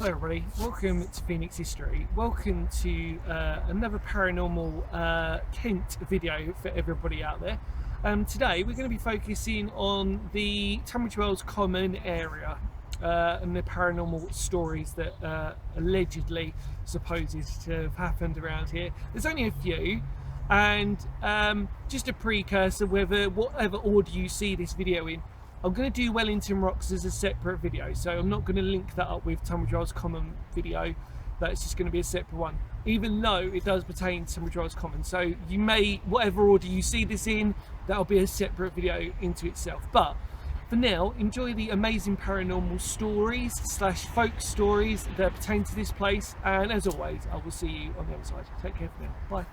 Hello everybody, welcome to Phoenix History. Welcome to another paranormal Kent video for everybody out there. Today we're going to be focusing on the Tunbridge Wells Common area and the paranormal stories that allegedly supposed to have happened around here. There's only a few, and just a precursor, whatever order you see this video in, I'm going to do Wellington Rocks as a separate video, so I'm not going to link that up with Tunbridge Wells Common video. That's just going to be a separate one, even though it does pertain to Tunbridge Wells Common. So you may, whatever order you see this in, that'll be a separate video into itself. But for now, enjoy the amazing paranormal stories / folk stories that pertain to this place, and as always, I will see you on the other side. Take care for now. Bye.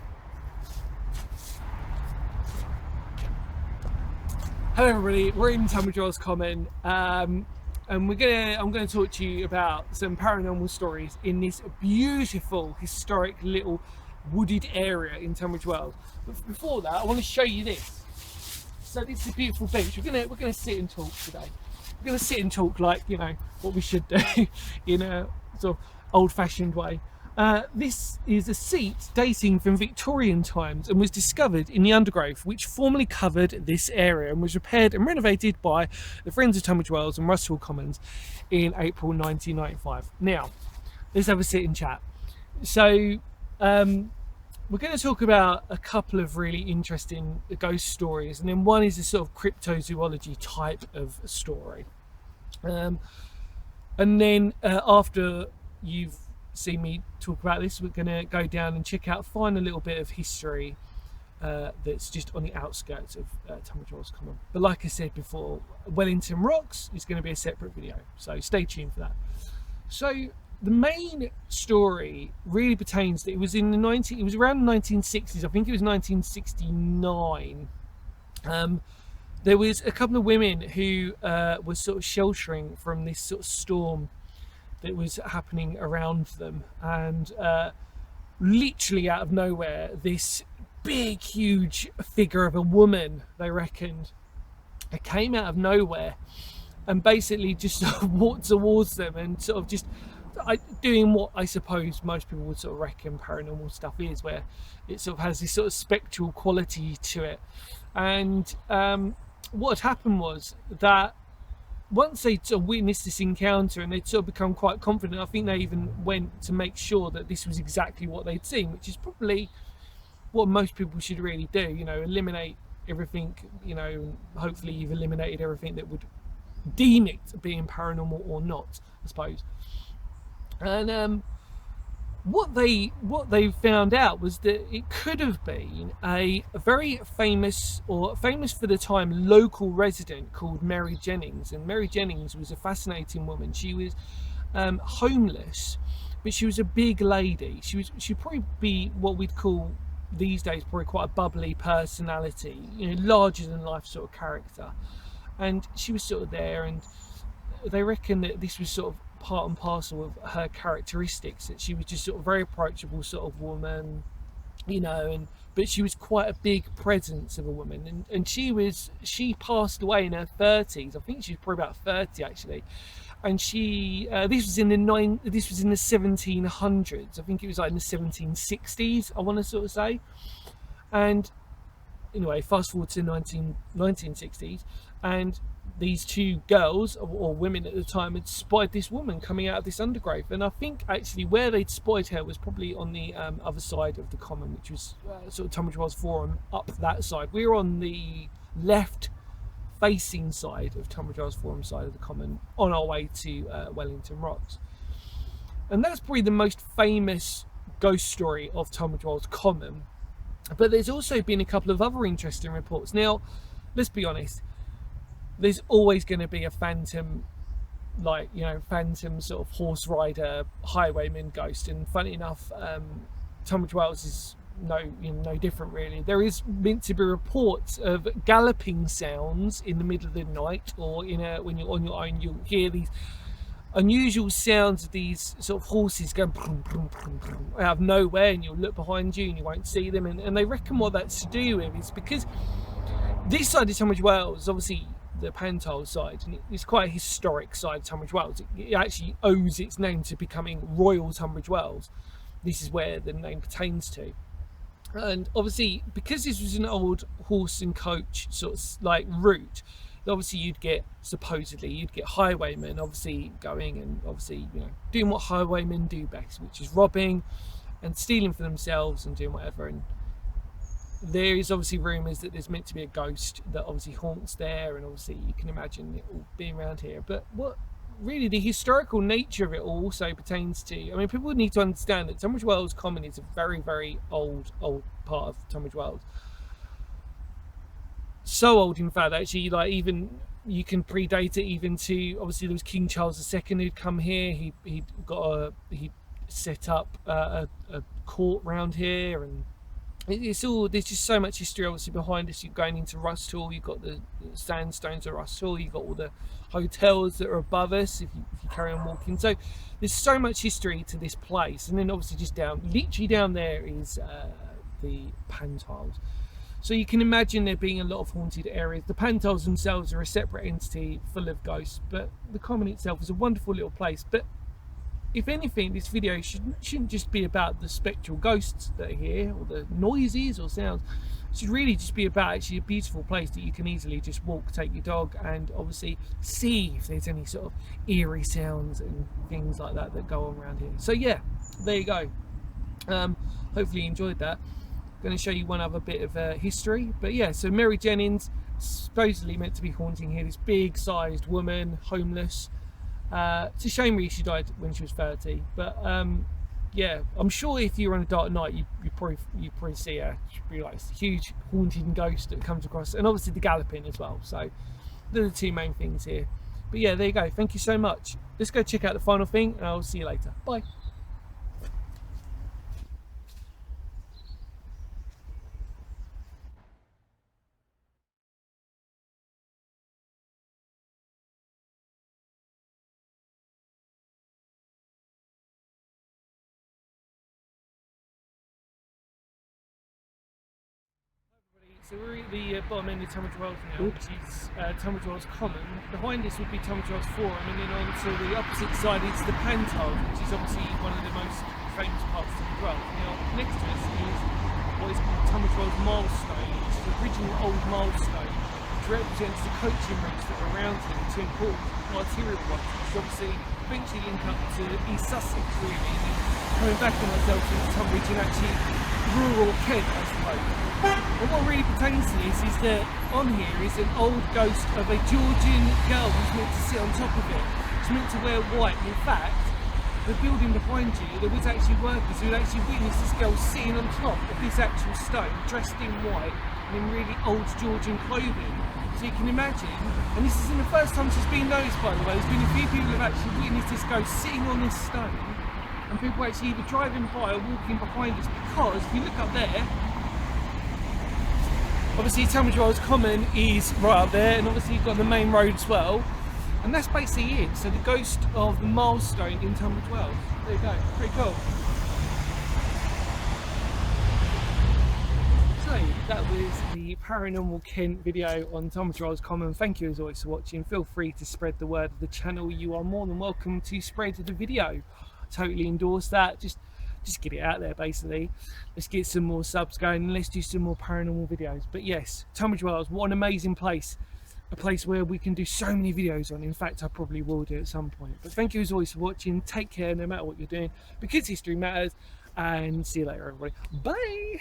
Hello everybody, we're in Tunbridge Wells Common, and I'm gonna talk to you about some paranormal stories in this beautiful, historic little wooded area in Tunbridge Wells. But before that, I want to show you this. So this is a beautiful bench. We're gonna sit and talk today. We're gonna sit and talk like, you know, what we should do in a sort of old-fashioned way. This is a seat dating from Victorian times and was discovered in the undergrowth, which formerly covered this area and was repaired and renovated by the Friends of Tunbridge Wells and Russell Commons in April 1995. Now, let's have a sit and chat. So, we're going to talk about a couple of really interesting ghost stories, and then one is a sort of cryptozoology type of story. And then after you've see me talk about this, we're going to go down and find a little bit of history that's just on the outskirts of Tunbridge Wells Common. But like I said before, Wellington Rocks is going to be a separate video, so stay tuned for that. So the main story really pertains that it was around the 1960s. I think it was 1969. There was a couple of women who were sort of sheltering from this sort of storm that was happening around them, and literally out of nowhere, this big huge figure of a woman, they reckoned, it came out of nowhere and basically just sort of walked towards them and sort of just doing what I suppose most people would sort of reckon paranormal stuff is, where it sort of has this sort of spectral quality to it. And what had happened was that once they sort of witnessed this encounter and they'd sort of become quite confident, I think they even went to make sure that this was exactly what they'd seen, which is probably what most people should really do, you know, eliminate everything, you know, hopefully you've eliminated everything that would deem it being paranormal or not, I suppose. And what they found out was that it could have been a very famous for the time local resident called Mary Jennings. And Mary Jennings was a fascinating woman. She was homeless, but she was a big lady. She'd probably be what we'd call these days probably quite a bubbly personality, you know, larger than life sort of character. And she was sort of there, and they reckon that this was sort of part and parcel of her characteristics, that she was just sort of very approachable sort of woman, you know, but she was quite a big presence of a woman, and she passed away in her 30s. I think she was probably about 30 actually, and she this was in the 1700s. I think it was like in the 1760s, I want to sort of say. And anyway, fast forward to 1960s, and these two girls or women at the time had spotted this woman coming out of this undergrowth, and I think actually where they'd spotted her was probably on the other side of the common, which was sort of Tunbridge Wells Forum, up that side. We were on the left facing side of Tunbridge Wells Forum side of the common, on our way to Wellington Rocks. And that's probably the most famous ghost story of Tunbridge Wells Common. But there's also been a couple of other interesting reports. Now, let's be honest, there's always going to be a phantom, like, you know, phantom sort of horse rider, highwayman ghost. And funny enough, Tunbridge Wells is no different really. There is meant to be reports of galloping sounds in the middle of the night, or when you're on your own, you'll hear these unusual sounds of these sort of horses going brum, brum, brum, brum, out of nowhere, and you'll look behind you and you won't see them. And they reckon what that's to do with is because this side of Tunbridge Wells, obviously the Pantile side, and it's quite a historic side of Tunbridge Wells. It actually owes its name to becoming Royal Tunbridge Wells. This is where the name pertains to. And obviously, because this was an old horse and coach sort of like route, obviously supposedly you'd get highwaymen obviously going and obviously, you know, doing what highwaymen do best, which is robbing and stealing for themselves and doing whatever. And there is obviously rumours that there's meant to be a ghost that obviously haunts there, and obviously you can imagine it all being around here. But what really the historical nature of it all also pertains to, I mean, people need to understand that Tunbridge Wells Common is a very, very old part of Tunbridge Wells. So old, in fact, actually, like, even you can predate it even to, obviously there was King Charles II who'd come here. He set up a court round here, and it's all, there's just so much history obviously behind us. You're going into Rust Hall, you've got the sandstones of Rust Hall, you've got all the hotels that are above us if you carry on walking. So there's so much history to this place. And then obviously just literally down there is the Pantiles. So you can imagine there being a lot of haunted areas. The Pantiles themselves are a separate entity full of ghosts, but the Common itself is a wonderful little place. But if anything, this video shouldn't just be about the spectral ghosts that are here, or the noises or sounds. It should really just be about actually a beautiful place that you can easily just walk, take your dog, and obviously see if there's any sort of eerie sounds and things like that that go on around here. So yeah, there you go. Hopefully you enjoyed that. I'm going to show you one other bit of history. But yeah, so Mary Jennings, supposedly meant to be haunting here, this big sized woman, homeless. It's a shame really she died when she was 30, but yeah, I'm sure if you're on a dark night you probably see her. She'd be like this huge haunting ghost that comes across, and obviously the galloping as well. So they're the two main things here. But yeah, there you go. Thank you so much. Let's go check out the final thing, and I'll see you later. Bye. So we're at the bottom end of Tunbridge Wells now, which is Tunbridge Wells Common. Behind us would be Tunbridge Wells Forum, and then on to the opposite side is the Pantile, which is obviously one of the most famous parts of Tunbridge Wells. Now, next to us is what is called Tunbridge Wells Milestone. It's the original old milestone, which represents the coaching routes that are around here, two important arterial ones, which obviously eventually link up to East Sussex, really, and then coming back on ourselves into Tunbridge and actually rural Kent, I suppose. And what really pertains to this is that on here is an old ghost of a Georgian girl who's meant to sit on top of it. She's meant to wear white. And in fact, the building behind you, there was actually workers who had actually witnessed this girl sitting on top of this actual stone, dressed in white and in really old Georgian clothing. So you can imagine, and this isn't the first time she's been noticed, by the way. There's been a few people who have actually witnessed this ghost sitting on this stone, and people actually either driving by or walking behind us, because if you look up there, obviously Tunbridge Wells Common is right up there, and obviously you've got the main road as well, and that's basically it. So the ghost of the milestone in Tunbridge Wells. There you go, pretty cool. So that was the Paranormal Kent video on Tunbridge Wells Common. Thank you as always for watching. Feel free to spread the word of the channel. You are more than welcome to spread the video. Totally endorse that. Just get it out there, basically. Let's get some more subs going, and let's do some more paranormal videos. But yes, Tunbridge Wells, what an amazing place. A place where we can do so many videos on. In fact, I probably will do at some point. But thank you as always for watching. Take care no matter what you're doing, because history matters. And see you later, everybody. Bye.